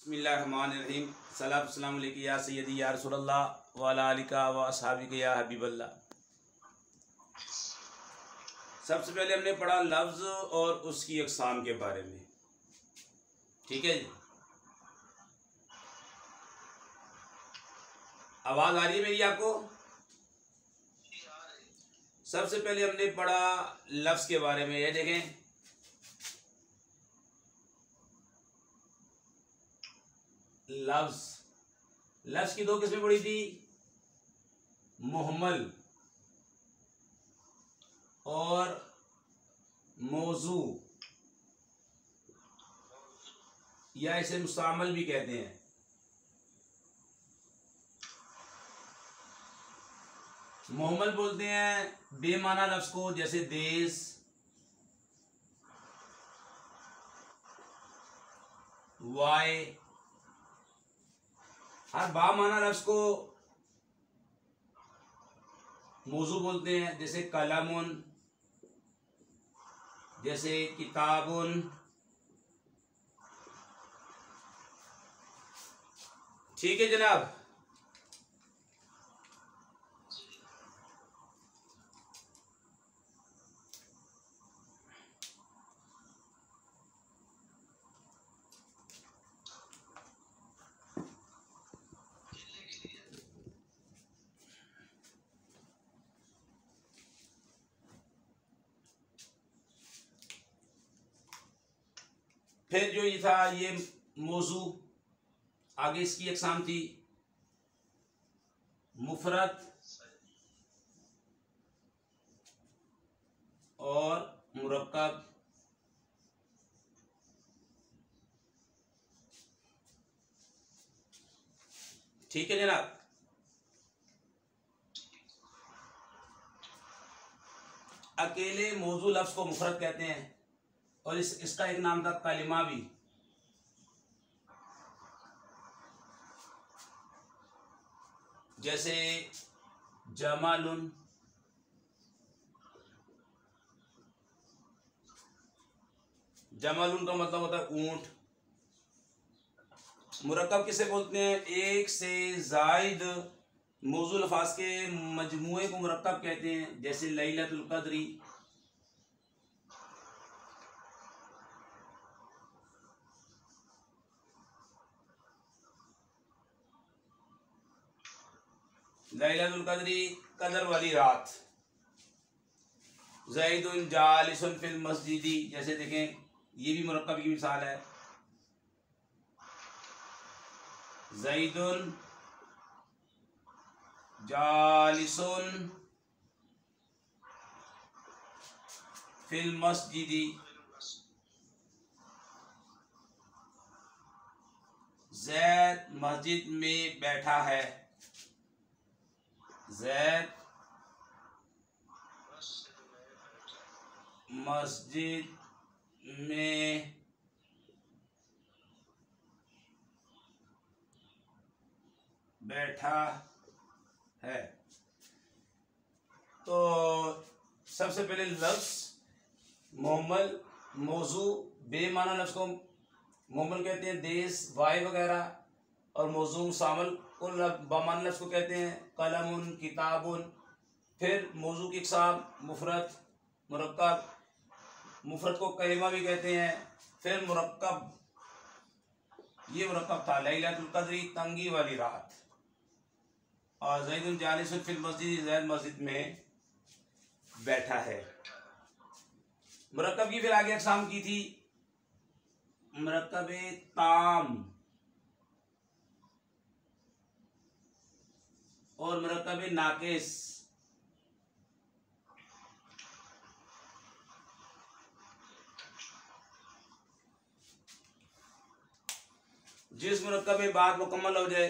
बिस्मिल्लाहिर्रहमानिर्रहीम। अस्सलाम वालेकुम या सय्यदी या रसूलल्लाह व अला आलिका व अस्हाबिका या हबीबल्लाह। सबसे पहले हमने पढ़ा लफ्ज़ और उसकी अक़साम के बारे में। ठीक है जी, आवाज़ आ रही है मेरी आपको? सबसे पहले हमने पढ़ा लफ्ज़ के बारे में। ये देखें, लफ्ज़ की दो किस्में पढ़ी थी, मुहम्मल और मौजू, या इसे मुस्तामल भी कहते हैं। मुहम्मल बोलते हैं बेमाना लफ्ज़ को, जैसे देश, वाय। हर बामाना लफ्ज़ को मौजू बोलते हैं, जैसे कलमुन, जैसे किताबुन। ठीक है जनाब। फिर जो ये था, ये मौजू, आगे इसकी अक़साम थी मुफरद और मुरक्कब। ठीक है जनाब। अकेले मौजू लफ्ज़ को मुफरद कहते हैं, और इसका एक नाम था कलिमा भी। जैसे जमालुन, जमालुन का मतलब होता है ऊंट। मुरक्कब किसे बोलते हैं? एक से जायद मौजू अल्फाज के मजमूए को मुरक्कब कहते हैं, जैसे लैलतुल क़द्री। लैलतुल क़द्री, कदर वाली रात। ज़ैदुन जालिसुन फिल मस्जिदी, जैसे देखें, ये भी मुरक्कब की मिसाल है। ज़ैदुन जालिसुन फिल मस्जिदी, ज़ैद मस्जिद में बैठा है। ज़ैद मस्जिद में बैठा है। तो सबसे पहले लफ्ज़ मुहम्मल, मौजू, बेमाना लफ्ज़ को मुहम्मल कहते हैं, देश, वाय वगैरह। और मौजू शामिल को बामाना लफ्ज़ को कहते हैं कलमुन, किताबुन। फिर मौजू की अक़साम मुफरद, मुरक्कब। मुफरद को कलिमा भी कहते हैं। फिर मुरक्कब, ये मुरक्कब था लैलतुल क़द्री, तंगी वाली रात। और ज़ैदुन जालिसुन फिल मस्जिद, ज़ैद मस्जिद में बैठा है। मुरक्कब की फिर आगे अक़साम की थी, मुरक्कब ताम और मुरक्कब नाक़िस। जिस मुरक्कब में बात मुकम्मल हो जाए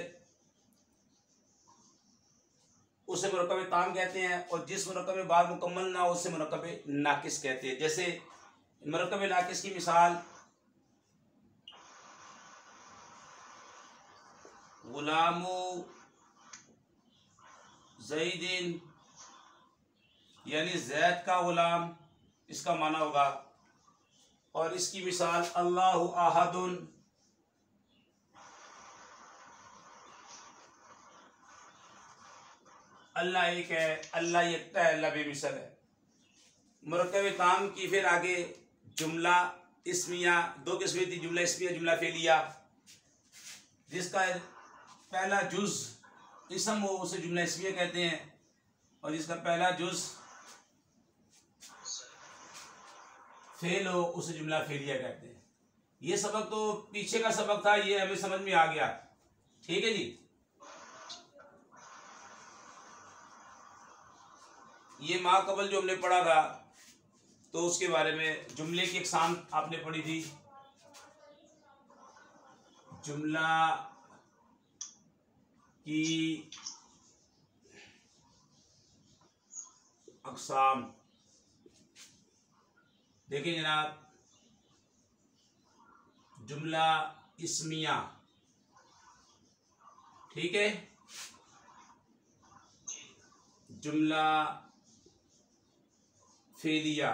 उसे मुरक्कब ताम कहते हैं, और जिस मुरक्कब में बात मुकम्मल ना हो उसे मुरक्कब नाक़िस कहते हैं। जैसे मुरक्कब नाक़िस की मिसाल गुलामु ज़ैदिन, यानी ज़ैद का गुलाम, इसका माना होगा। और इसकी मिसाल अल्लाहु अहदुन, अल्लाह एक है, अल्लाह यकता है, अल्लाह बेमिसल है। मुरक्कब ताम की फिर आगे जुमला इस्मिया, दो किस्में थी, जुमला इस्मिया, जुमला फेलिया। जिसका पहला जुज इसम हो उसे जुमला इस्मिया कहते हैं, और जिसका पहला जुज फेल हो उसे जुमला फेलिया कहते हैं। ये सबक तो पीछे का सबक था, ये हमें समझ में आ गया। ठीक है जी। ये मा कबल जो हमने पढ़ा था, तो उसके बारे में जुमले की अक़साम आपने पढ़ी थी। जुमला की अक़साम देखिए जनाब, जुमला इस्मिया, ठीक है, जुमला फेलिया।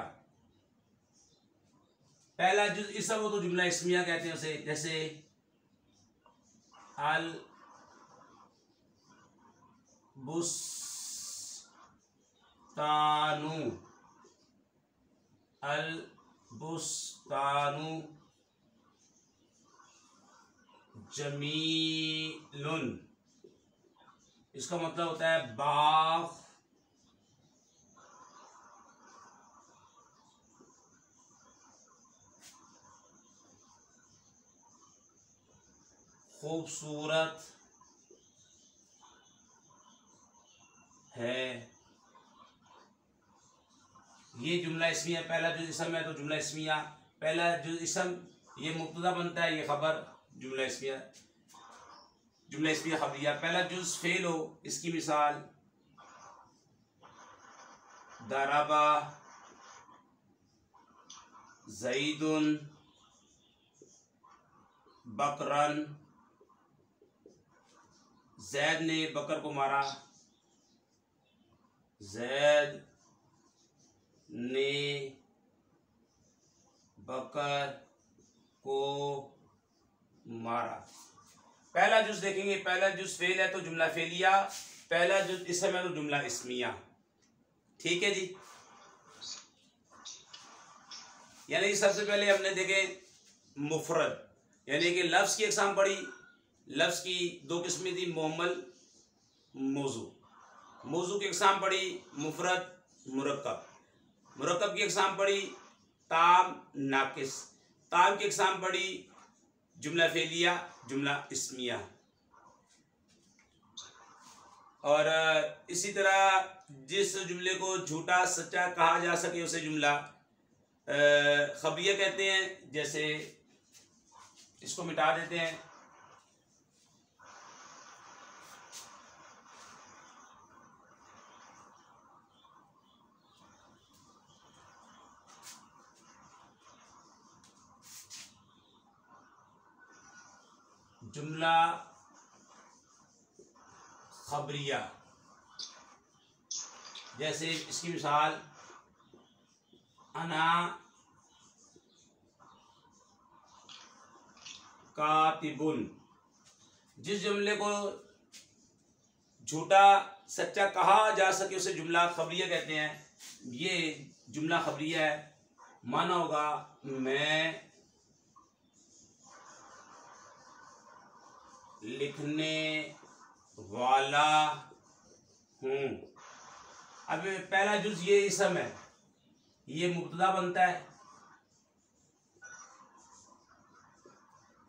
पहला जुज इसम हो तो जुमला इस्मिया कहते हैं उसे, जैसे अल बुस्तानु, अल बुस्तानु जमीलुन, इसका मतलब होता है बाग खूबसूरत है। ये जुमला इस्मिया, पहला जो इसम है तो जुमला इस्मिया, पहला जो इसम ये मुब्तदा बनता है, ये खबर जुमला इस्मिया, जुमला इस्मिया खबरिया। पहला जुज फेल हो, इसकी मिसाल दराबा ज़ैदुन बकरन, जैद ने बकर को मारा, जैद ने बकर को मारा। पहला जुज देखेंगे, पहला जुज फेल है तो जुमला फेलिया, पहला जुज इसम है तो जुमला इस्मिया। ठीक है जी। यानी सबसे पहले हमने देखे मुफरद, यानी कि लफ्ज़ की अक़साम पढ़ी। लफ्ज़ की दो किस्में थी, मुहम्मल मौजू। मौजू की अक़साम पढ़ी मुफरद मुरक्कब। मुरक्कब की अक़साम पढ़ी ताम नाकिस। ताम की अक़साम पढ़ी जुमला फेलिया, जुमला इस्मिया। और इसी तरह जिस जुमले को झूठा सच्चा कहा जा सके उसे जुमला खबरिया कहते हैं। जैसे इसको मिटा देते हैं, जुमला खबरिया। जैसे इसकी मिसाल अना कातिबुन। जिस जुमले को झूठा सच्चा कहा जा सके उसे जुमला खबरिया कहते हैं। ये जुमला खबरिया है, माना होगा मैं लिखने वाला हूँ। अब पहला जुज ये इसम है, ये मुब्तदा बनता है।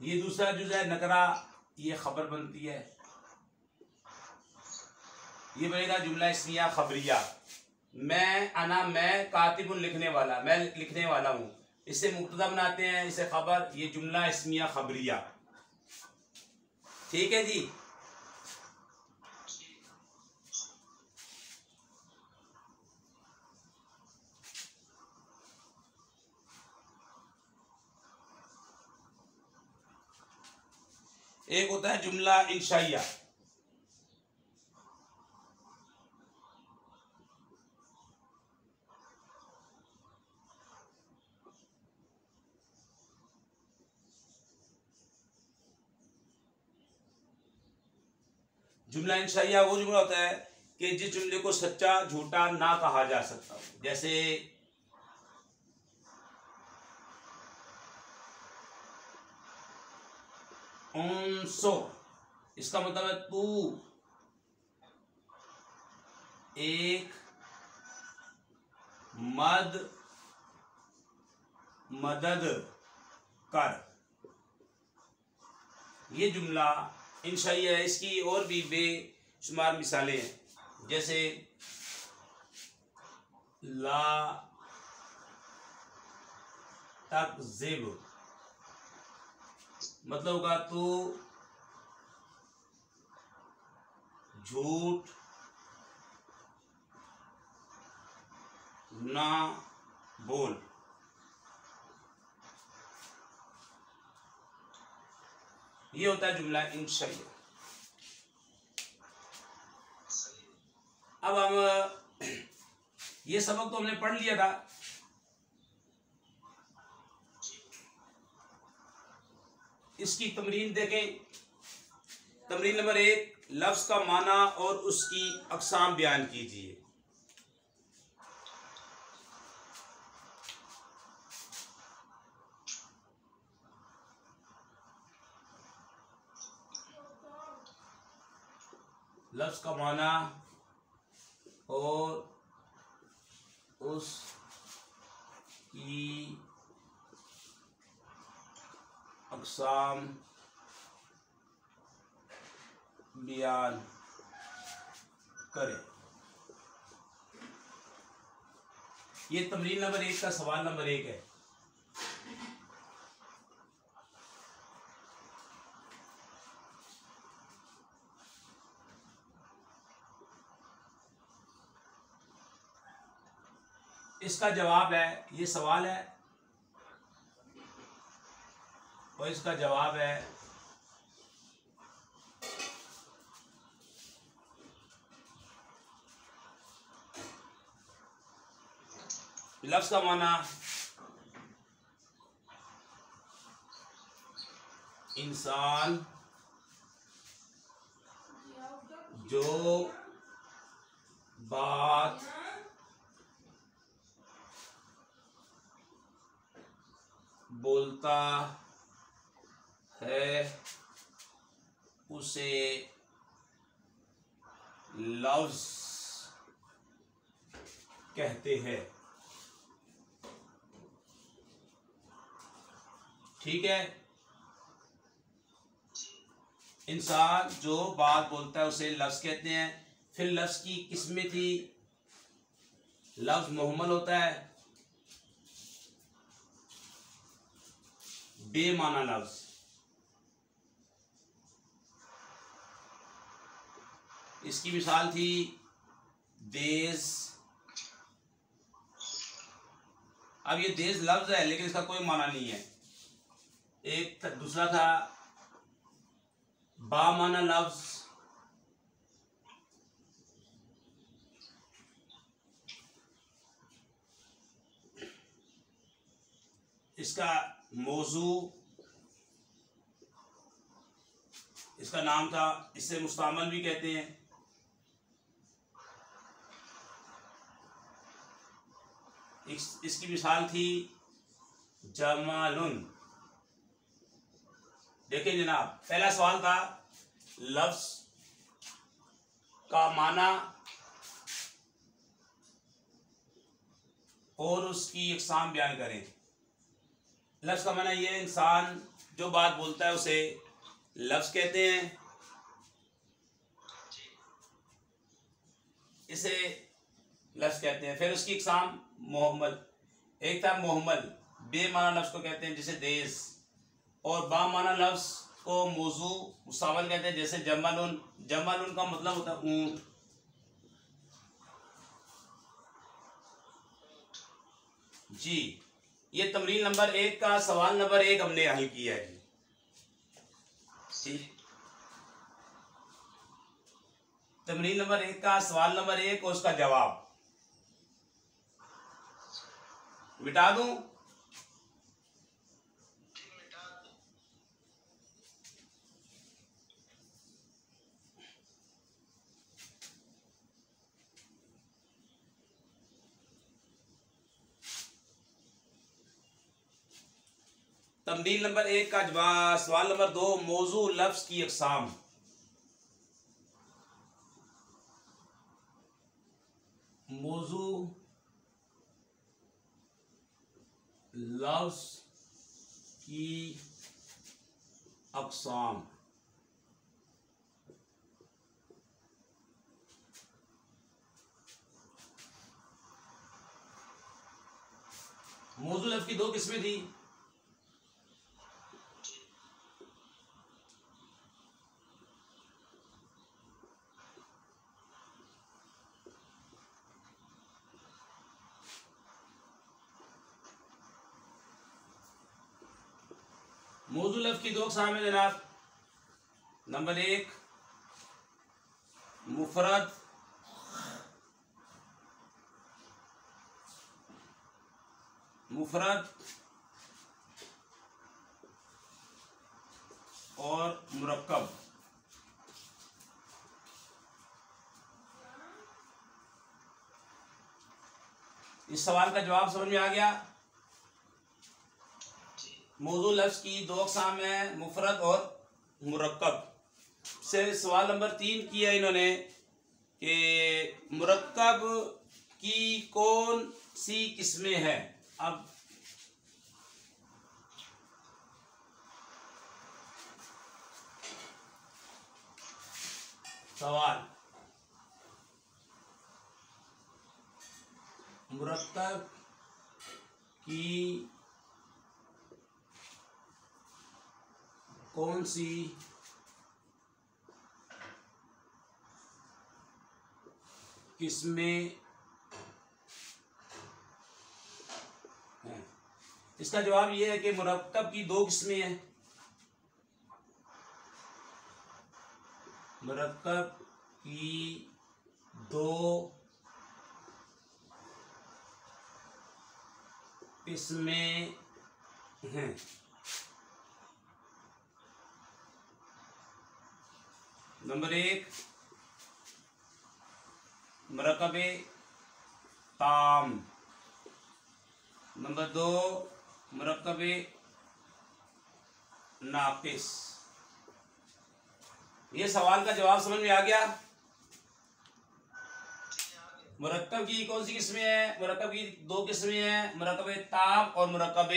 ये दूसरा जुज है नकरा, ये खबर बनती है। ये बनेगा जुमला इस्मिया खबरिया। मैं कातिबुन लिखने वाला, मैं लिखने वाला हूँ, इसे मुब्तदा बनाते हैं, इसे खबर, ये जुमला इस्मिया खबरिया। ठीक है जी। एक होता है जुमला इंशाइया। जुमला इंशाइया वो जुमला होता है कि जिस जुमले को सच्चा झूठा ना कहा जा सकता। जैसे उनसो, इसका मतलब है तू एक मदद कर। ये जुमला इंशाई है। इसकी और भी बेशुमार मिसालें हैं। जैसे ला तकज़िब, मतलब होगा तू झूठ ना बोल। ये होता है जुमला इंशाई। अब हम ये सबक तो हमने पढ़ लिया था। इसकी तमरीन देखें। तमरीन नंबर 1, लफ्ज का माना और उसकी अक़साम बयान कीजिए। लफ्ज का माना और उसकी अक़साम बयान करें। ये तमरीन नंबर 1 का सवाल नंबर 1 है। इसका जवाब है, ये सवाल है और इसका जवाब है लफ्ज का माना इंसान जो बात बोलता है उसे लफ्ज कहते हैं। ठीक है, इंसान जो बात बोलता है उसे लफ्ज कहते हैं। फिर लफ्ज की किस्में थी। लफ्ज मुहम्मल होता है, बेमाना लफ्ज। इसकी मिसाल थी देश। अब ये देश लफ्ज है लेकिन इसका कोई माना नहीं है। एक दूसरा था बामाना लफ्ज। इसका मौजू, इसका नाम था, इससे मुस्तामल भी कहते हैं। इसकी मिसाल थी जमालुन। देखिए जनाब, पहला सवाल था लफ्ज का माना और उसकी अक़साम बयान करें। लफ्ज का माना ये इंसान जो बात बोलता है उसे लफ्ज कहते हैं। इसे लफ्ज कहते हैं। फिर उसकी अक़साम मोहम्मल। एक था मोहम्मल, बेमाना लफ्ज को कहते हैं जैसे देश, और बामाना लफ्ज को मौजू मुस्तामल कहते हैं जैसे जमालुन। जमालुन का मतलब होता है ऊंट। जी, ये तमरीन नंबर 1 का सवाल नंबर 1 हमने हल किया है जी। तमरीन नंबर 1 का सवाल नंबर 1 और उसका जवाब मिटा दूं। तमरीन नंबर 1 का जवाब। सवाल नंबर 2, मौजू लफ्ज की अक़साम। मौजू लफ्ज की अक़साम। मौजू लफ्ज की 2 किस्में थी। मौजू लफ्ज की 2 अक़साम है जनाब। नंबर 1 मुफरद और मुरक्कब। इस सवाल का जवाब समझ में आ गया। मौजू लफ्ज की 2 अक़साम है, मुफरद और मुरक्कब। से सवाल नंबर 3 किया इन्होंने कि मुरक्कब की कौन सी किस्में हैं। अब सवाल, मुरक्कब की कौन सी किस्में हैं। इसका जवाब यह है कि मुरक्कब की 2 किस्में हैं। मुरक्कब की 2 किस्में हैं। नंबर 1 मुरक्कब ताम। नंबर 2 मुरक्कब नाकिस। ये सवाल का जवाब समझ में आ गया। मुरक्कब की कौन सी किस्में हैं। मुरक्कब की 2 किस्में हैं, मुरक्कब ताम और मुरक्कब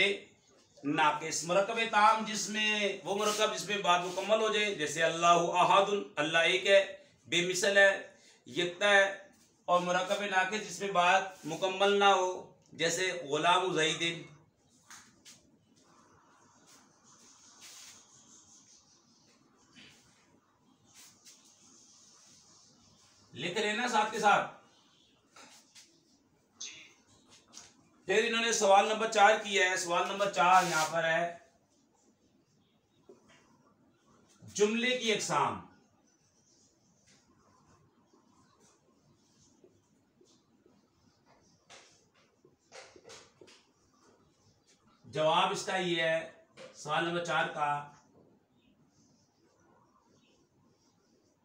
नाकिस। मुरक्कब ताम जिसमें वो मुरक्कब जिसमें बात मुकम्मल हो जाए, जैसे अल्लाहु अहदुन, अल्लाह एक है, बेमिसल है, यकता है। और मुरक्कब नाकिस जिसमें बात मुकम्मल ना हो, जैसे गुलाम ज़ैदिन। लिख लेना साथ के साथ। फिर इन्होंने सवाल नंबर 4 किया है। सवाल नंबर 4 यहां पर है, जुमले की अक़साम। जवाब इसका ये है, सवाल नंबर 4 का,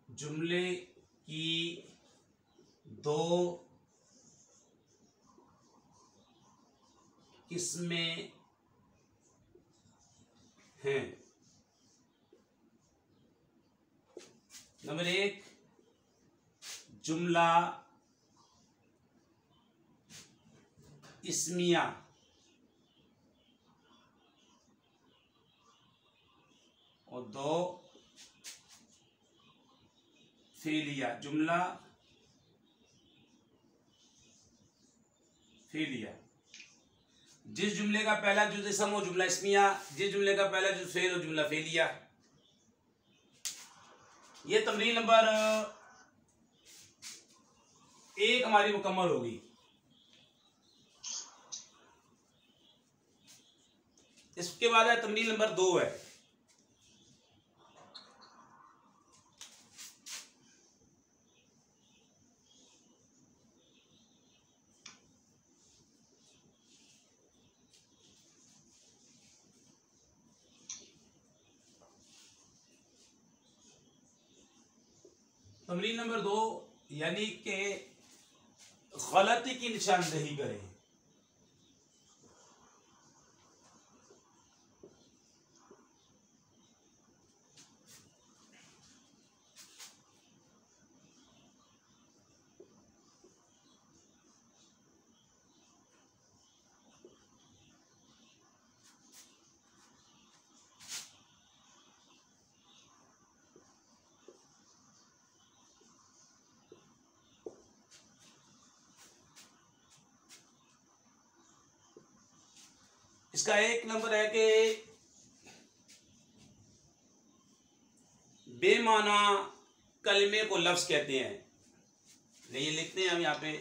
जुमले की 2 किस्में हैं। नंबर 1 जुमला इस्मिया। और 2 फेलिया। जुमला फेलिया। जिस जुमले का पहला जुज़ इसम हो जुमला इस्मिया, जिस जुमले का पहला जुज़ फेल हो जुमला फेलिया। ये तमरीन नंबर 1 हमारी मुकम्मल होगी। इसके बाद है तमरीन नंबर 2 है। तमरीन नंबर 2 यानी कि गलती की निशानदेही करें। इसका एक नंबर है कि बेमाना कलमे को लफ्ज कहते हैं। ये लिखते हैं हम यहाँ पे,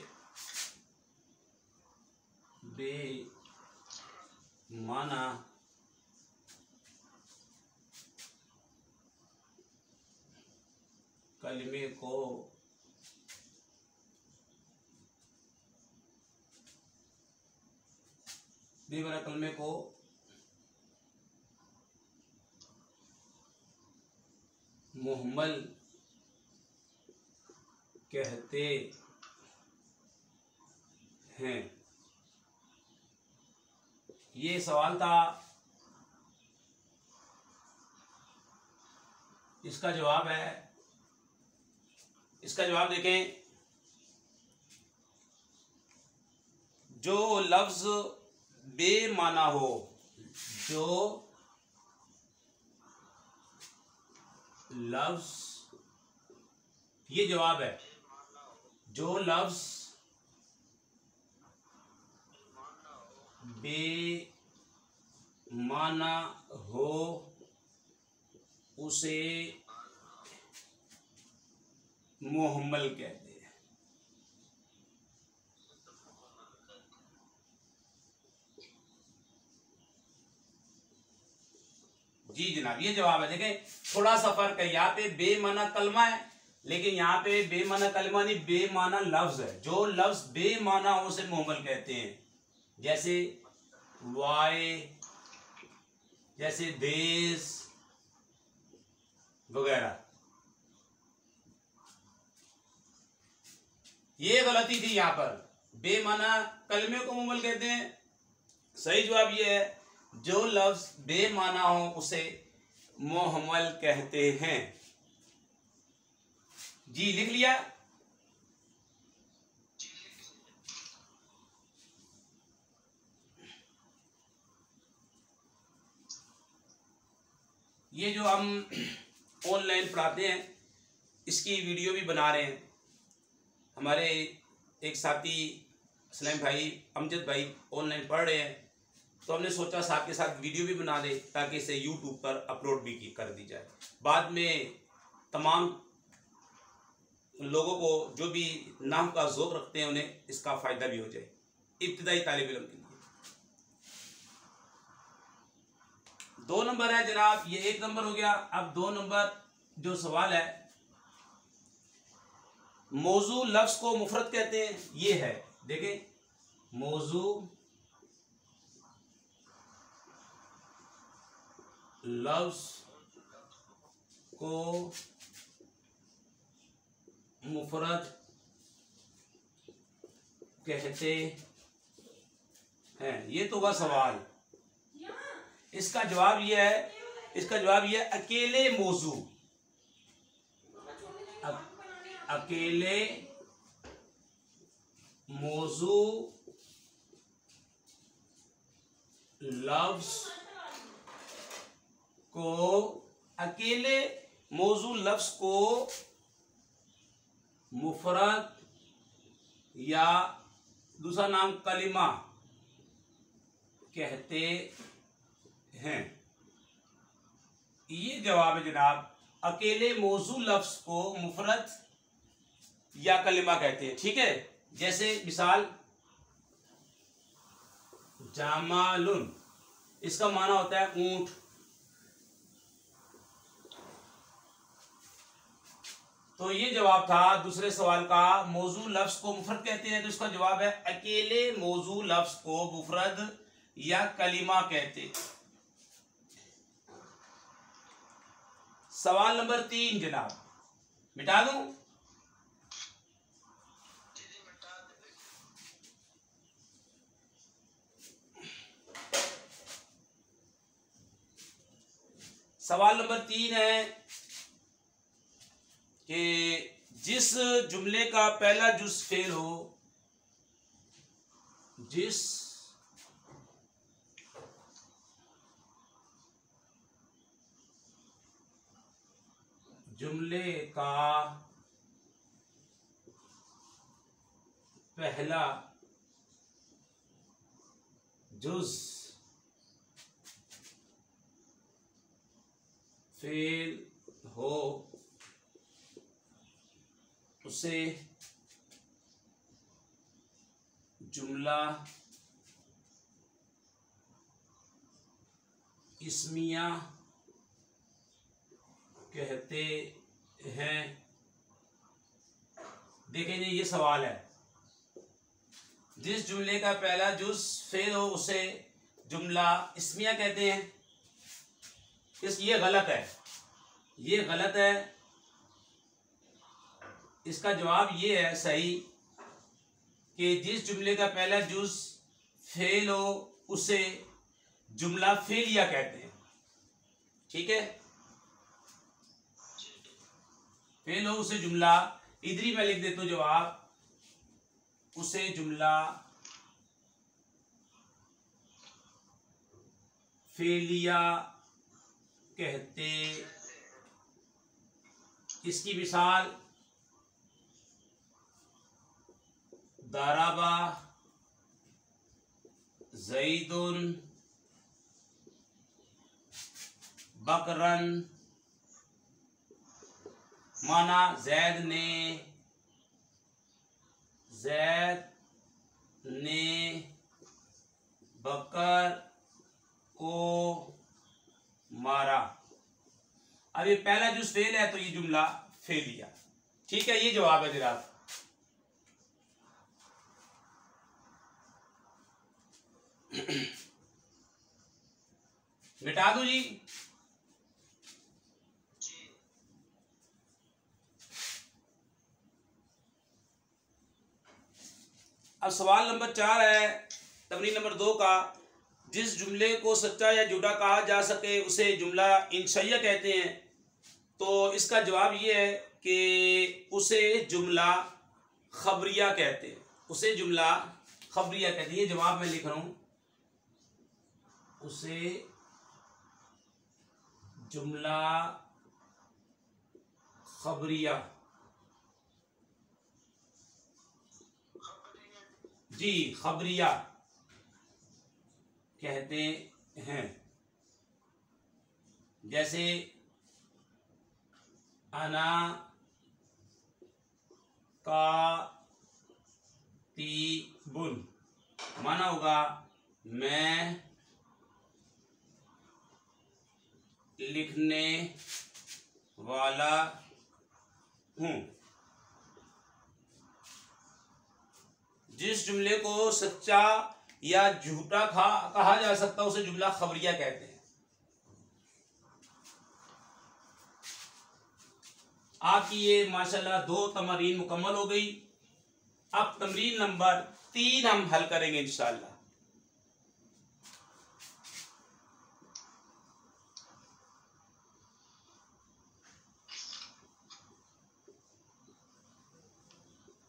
बेमाना कलमे को बेमाना कलमे को मुहम्मल कहते हैं। ये सवाल था, इसका जवाब है, इसका जवाब देखें, जो लफ्ज बेमाना हो, जो लफ्ज, ये जवाब है, जो लफ्ज बेमाना हो उसे मुहम्मल कहते हैं। जी जनाब, ये जवाब है। देखें थोड़ा सा फर्क है, यहाँ पे बेमाना कलमा है, लेकिन यहाँ पे बेमाना कलमा नहीं, बेमाना लफ्ज है। जो लफ्ज बेमाना हो उसे मुहम्मल कहते हैं, जैसे वाई, जैसे देश वगैरह। ये गलती थी यहाँ पर, बेमाना कलमे को मुहम्मल कहते हैं। सही जवाब ये है, जो लफ्ज बेमाना हो उसे मुहम्मल कहते हैं। जी लिख लिया। ये जो हम ऑनलाइन पढ़ाते हैं, इसकी वीडियो भी बना रहे हैं। हमारे एक साथी सलीम भाई, अमजद भाई ऑनलाइन पढ़ रहे हैं, तो हमने सोचा साथ के साथ वीडियो भी बना दे ताकि इसे यूट्यूब पर अपलोड भी कर दी जाए। बाद में तमाम लोगों को जो भी नाम का ज़ौक़ रखते हैं उन्हें इसका फ़ायदा भी हो जाए, इब्तिदाई तालिब इल्म के लिए। 2 नंबर है जनाब, ये 1 नंबर हो गया। अब 2 नंबर जो सवाल है, मौजू लफ्ज़ को मुफरद कहते हैं, ये है। देखें, मौजू लफ्ज़ को मुफरद कहते हैं, ये तो बस सवाल। इसका जवाब ये है, इसका जवाब ये है, अकेले मौजू, अकेले मौजू लफ्ज़ को, अकेले मौजू लफ्ज़ को मुफरद या दूसरा नाम कलिमा कहते हैं। ये जवाब है जनाब, अकेले मौजू लफ्ज़ को मुफरद या कलिमा कहते हैं। ठीक है, जैसे मिसाल जामालुन, इसका माना होता है ऊंट। तो ये जवाब था दूसरे सवाल का, मौजू लफ्ज़ को मुफरद कहते हैं, तो इसका जवाब है अकेले मौजू लफ्ज़ को मुफरद या कलिमा कहते। सवाल नंबर 3 जनाब, मिटा दूं? सवाल नंबर 3 है कि जिस जुमले का पहला जुज़ फेल हो, जिस जुमले का पहला जुज़ फेल हो उसे जुमला इस्मिया कहते हैं। देखें जी, ये सवाल है, जिस जुमले का पहला जुज फेल हो उसे जुमला इस्मिया कहते हैं। ये गलत है, ये गलत है। इसका जवाब ये है सही कि जिस जुमले का पहला जुज फेल हो उसे जुमला फेलिया कहते हैं। ठीक है, फेल हो उसे जुमला, इधर ही मैं लिख देता हूं जवाब, उसे जुमला फेलिया कहते। इसकी मिसाल दराबा ज़ैदुन बकरन, माना जैद ने बकर को मारा। अब ये पहला जुज फेल है तो ये जुमला फेलिया। ठीक है, ये जवाब है जनाब। मिटा दो जी। अब सवाल नंबर 4 है तमरीन नंबर 2 का, जिस जुमले को सच्चा या झूठा कहा जा सके उसे जुमला इंशाइया कहते हैं। तो इसका जवाब ये है कि उसे जुमला खबरिया कहते हैं। उसे जुमला खबरिया कहते हैं। ये जवाब मैं लिख रहा हूं, उसे जुमला खबरिया जी खबरिया कहते हैं। जैसे अना का तीबुन, माना होगा मैं लिखने वाला हूं। जिस जुमले को सच्चा या झूठा कहा जा सकता है उसे जुमला खबरिया कहते हैं। आपकी ये माशाल्लाह 2 तमरीन मुकम्मल हो गई। अब तमरीन नंबर 3 हम हल करेंगे इंशाल्लाह।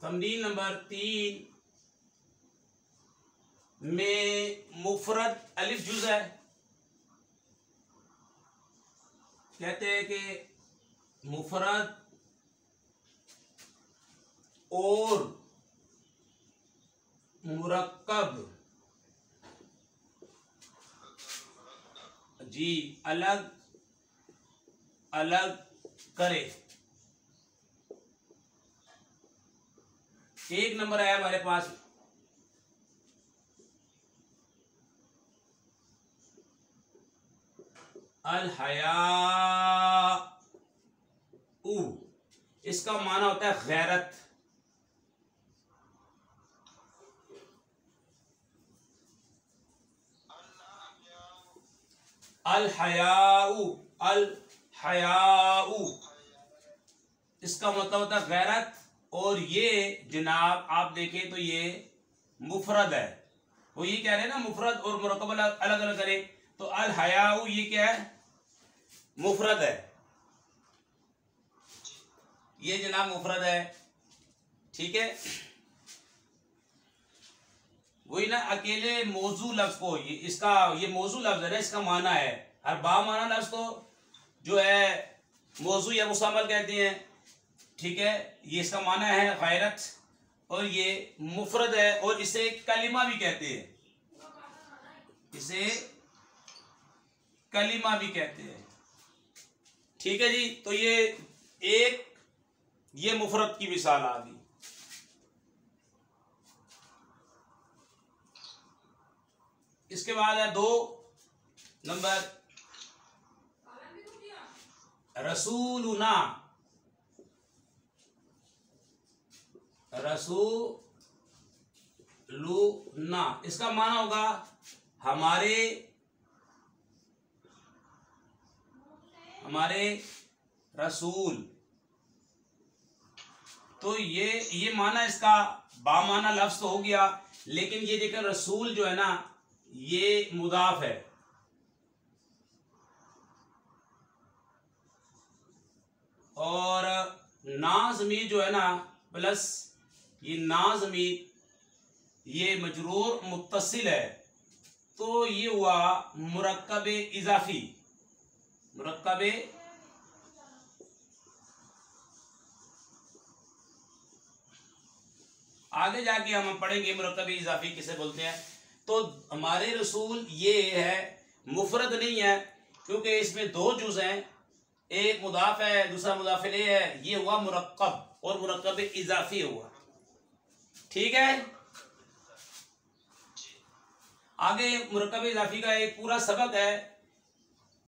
तमरीन नंबर 3 में मुफरद अलिफ जुज है। कहते हैं कि मुफरद और मुरक्कब जी अलग अलग करे। एक नंबर आया हमारे पास, अल हया, इसका माना होता है गैरत। अल हयाउ, अल हयाउ इसका मतलब होता है गैरत। और ये जनाब आप देखें तो ये मुफरद है। वो ये कह रहे हैं ना मुफरद और मुरक्कब अलग अलग करे, तो अल हयाउ ये क्या है, मुफरद है। ये जनाब मुफरद है। ठीक है, वही ना अकेले मौजू लफ्ज को ये मौजू लफ्ज है ना, इसका माना है। और बा माना लफ्ज को जो है मौजू या मुसामल कहते हैं। ठीक है, ये इसका माना है गैरत और ये मुफरद है और इसे कलिमा भी कहते हैं। इसे कलिमा भी कहते हैं। ठीक है जी। तो ये मुफरत की मिसाल आ गई। इसके बाद है 2 नंबर रसूलुना। रसूलुना इसका माना होगा हमारे रसूल। तो ये माना इसका बामाना लफ्ज तो हो गया, लेकिन ये देखकर रसूल जो है ना ये मुदाफ है, और नाज़मीर जो है ना प्लस ये नाज़मीर ये मजरूर मुत्तसिल है, तो ये हुआ मुरक्कब इजाफी। मुरक्कब आगे जाके हम पढ़ेंगे मुरक्कब इजाफी किसे बोलते हैं। तो हमारे रसूल ये है, मुफरद नहीं है, क्योंकि इसमें 2 जुज़ हैं, एक मुदाफ है दूसरा मुदाफ इलैह है। ये हुआ मुरक्कब और मुरक्कब इजाफी हुआ। ठीक है, आगे मुरक्कब इजाफी का एक पूरा सबक है।